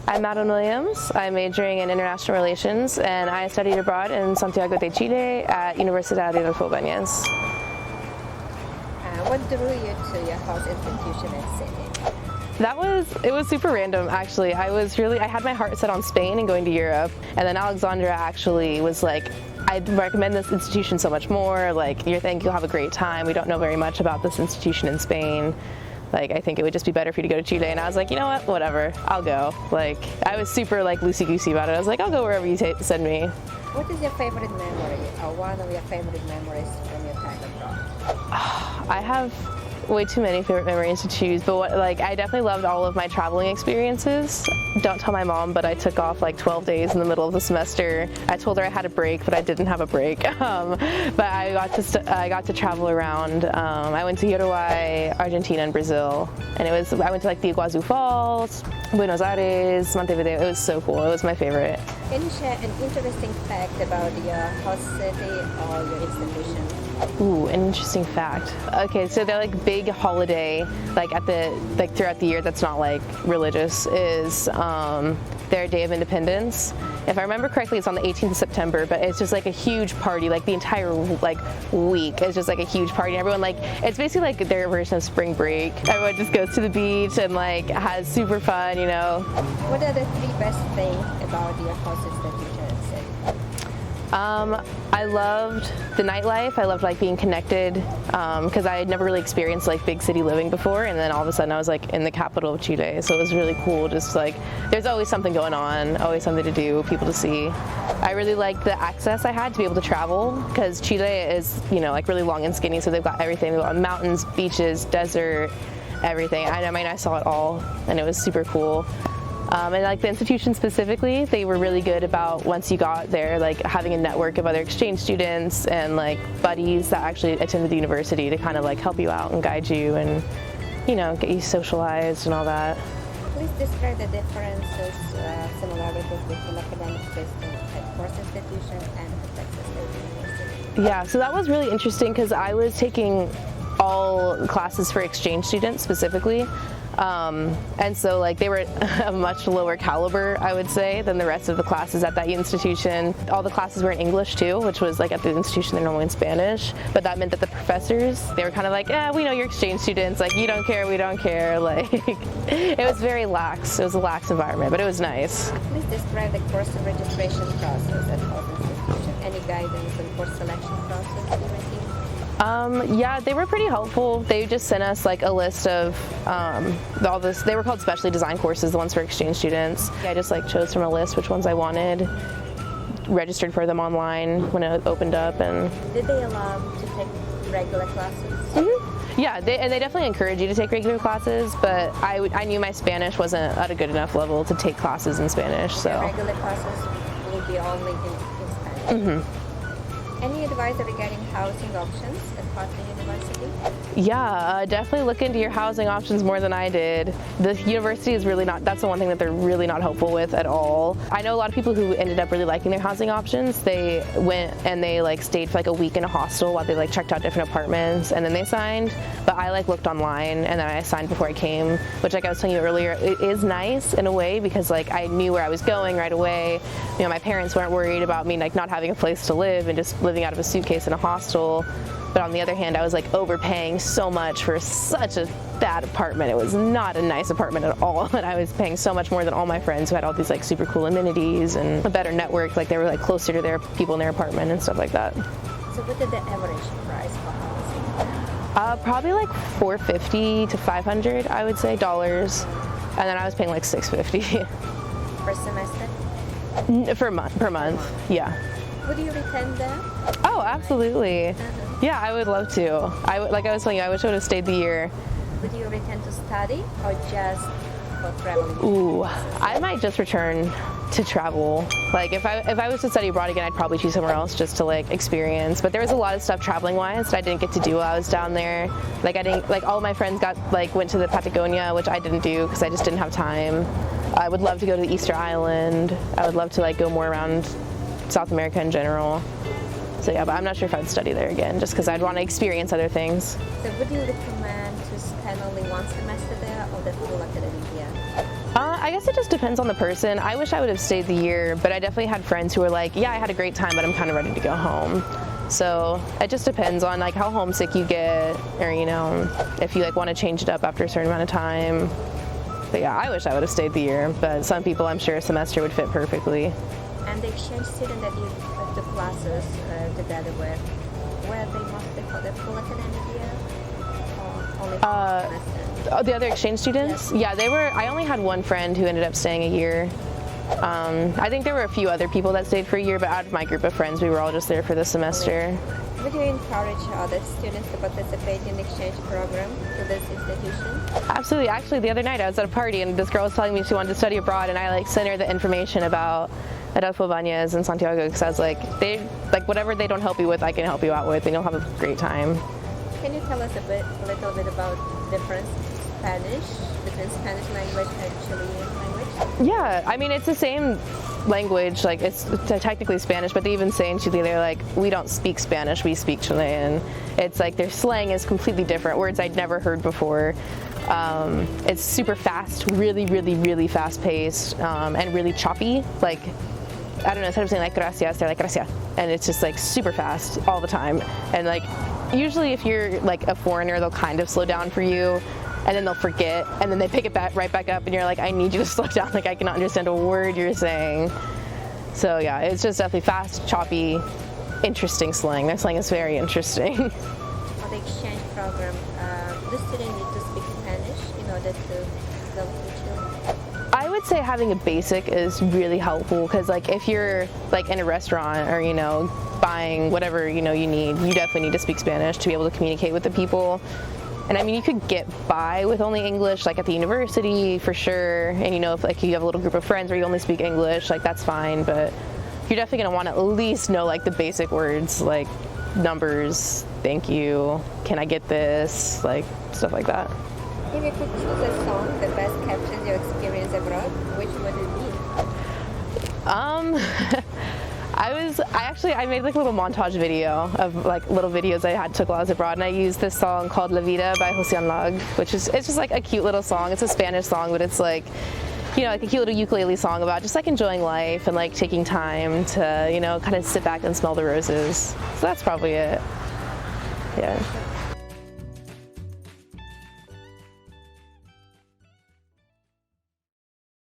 I'm Madalyn Williams. I'm majoring in international relations, and I studied abroad in Santiago de Chile at Universidad Adolfo Ibañez. What drew you to your house institution in Sydney? It was super random, actually. I had my heart set on Spain and going to Europe, and then Alexandra actually was like, I'd recommend this institution so much more, like, you think you'll have a great time. We don't know very much about this institution in Spain. Like, I think it would just be better for you to go to Chile. And I was like, you know what, whatever, I'll go. Like, I was super like loosey-goosey about it. I was like, I'll go wherever you send me. What is your favorite memory, or one of your favorite memories from your time abroad? I have way too many favorite memories to choose, but I definitely loved all of my traveling experiences. Don't tell my mom, but I took off like 12 days in the middle of the semester. I told her I had a break, but I didn't have a break. But I got to travel around. I went to Uruguay, Argentina, and Brazil, and I went to like the Iguazu Falls, Buenos Aires, Montevideo. It was so cool. It was my favorite. Can you share an interesting fact about your host city or your institution? Ooh, an interesting fact. Okay, so they're like big holiday, throughout the year that's not like religious, is their Day of Independence. If I remember correctly, it's on the 18th of September, but it's just like a huge party, like the entire week is just like a huge party. And everyone it's basically like their version of spring break. Everyone just goes to the beach and like has super fun, you know. What are the three best things about your host institution in Sydney? I loved the nightlife. I loved like being connected because I had never really experienced like big city living before, and then all of a sudden I was like in the capital of Chile, so it was really cool. Just like there's always something going on, always something to do, people to see. I really liked the access I had to be able to travel because Chile is, you know, like really long and skinny, so they've got everything. They've got mountains, beaches, desert, everything. I mean, I saw it all, and it was super cool. And like the institution specifically, they were really good about once you got there, like having a network of other exchange students and like buddies that actually attended the university to kind of like help you out and guide you and, you know, get you socialized and all that. Please describe the differences, similarities between academic system at Force Institution and the Texas State University. Yeah, so that was really interesting because I was taking all classes for exchange students specifically. And so like they were a much lower caliber, I would say, than the rest of the classes at that institution. All the classes were in English too, which was like at the institution they're normally in Spanish, but that meant that the professors, they were kind of like, we know you're exchange students, like you don't care, we don't care. Like it was very lax. It was a lax environment, but it was nice. Please describe the course registration process at Force Institution. Any guidance on course selection process you received? Yeah, they were pretty helpful. They just sent us like a list of all this. They were called specially designed courses, the ones for exchange students. I just like chose from a list which ones I wanted, registered for them online when it opened up. And did they allow you to take regular classes? Mm-hmm. Yeah, they definitely encourage you to take regular classes, but I knew my Spanish wasn't at a good enough level to take classes in Spanish. So the regular classes will be only in Spanish. Mm-hmm. Any advice regarding housing options at Boston University? Yeah, definitely look into your housing options more than I did. The university is really not, that's the one thing that they're really not helpful with at all. I know a lot of people who ended up really liking their housing options. They went and they like stayed for like a week in a hostel while they like checked out different apartments and then they signed. But I like looked online and then I signed before I came, which like I was telling you earlier, it is nice in a way because like I knew where I was going right away. You know, my parents weren't worried about me like not having a place to live and just living out of a suitcase in a hostel. But on the other hand, I was like overpaying so much for such a bad apartment. It was not a nice apartment at all. And I was paying so much more than all my friends who had all these like super cool amenities and a better network. Like they were like closer to their people in their apartment and stuff like that. So what is the average price for housing? Probably like $450 to $500, I would say, dollars. And then I was paying like $650. Per semester? Per month, yeah. Would you return there? Oh, absolutely. Yeah, I would love to. Like I was telling you, I wish I would have stayed the year. Would you return to study or just for traveling? Ooh, I might just return to travel. Like if I was to study abroad again, I'd probably choose somewhere else just to like experience. But there was a lot of stuff traveling wise that I didn't get to do while I was down there. Like I didn't, like all of my friends went to the Patagonia, which I didn't do because I just didn't have time. I would love to go to the Easter Island. I would love to like go more around South America in general. So yeah, but I'm not sure if I'd study there again just because I'd want to experience other things. So would you recommend to spend only one semester there or the full academic year? I guess it just depends on the person. I wish I would have stayed the year, but I definitely had friends who were like, yeah, I had a great time, but I'm kind of ready to go home. So it just depends on like how homesick you get, or you know, if you like want to change it up after a certain amount of time. But yeah, I wish I would have stayed the year, but some people, I'm sure a semester would fit perfectly. And the exchange student that you took classes together with, were they mostly for the full academic year? Or only for the semester? Oh, the other exchange students? Yes. Yeah, they were. I only had one friend who ended up staying a year. I think there were a few other people that stayed for a year, but out of my group of friends, we were all just there for the semester. Would you encourage other students to participate in the exchange program to this institution? Absolutely. Actually, the other night I was at a party and this girl was telling me she wanted to study abroad, and I like sent her the information about Adolfo Ibañez and Santiago, because I was like, whatever they don't help you with, I can help you out with, and you'll have a great time. Can you tell us a little bit about difference between Spanish language and Chilean language? Yeah, I mean, it's the same language, like it's technically Spanish, but they even say in Chile, they're like, we don't speak Spanish, we speak Chilean. It's like their slang is completely different, words I'd never heard before. It's super fast, really, really, really fast paced, and really choppy. Like, I don't know, instead of saying like gracias, they're like gracias. And it's just like super fast all the time. And like, usually if you're like a foreigner, they'll kind of slow down for you, and then they'll forget, and then they pick it right back up, and you're like, I need you to slow down, like I cannot understand a word you're saying. So yeah, it's just definitely fast, choppy, interesting slang. Their slang is very interesting. For the exchange program, do students need to speak Spanish in order to go to Chile? I would say having a basic is really helpful, because like if you're like in a restaurant or, you know, buying whatever, you know, you need, you definitely need to speak Spanish to be able to communicate with the people. And I mean, you could get by with only English, like at the university for sure. And you know, if like you have a little group of friends where you only speak English, like that's fine. But you're definitely gonna want to at least know like the basic words, like numbers, thank you, can I get this, like stuff like that. If you could choose a song that best captures your experience abroad, which would it be? I made like a little montage video of like little videos I had took while I was abroad, and I used this song called La Vida by José Anlag, which is, it's just like a cute little song. It's a Spanish song, but it's like, you know, like a cute little ukulele song about just like enjoying life and like taking time to, you know, kind of sit back and smell the roses. So that's probably it. Yeah.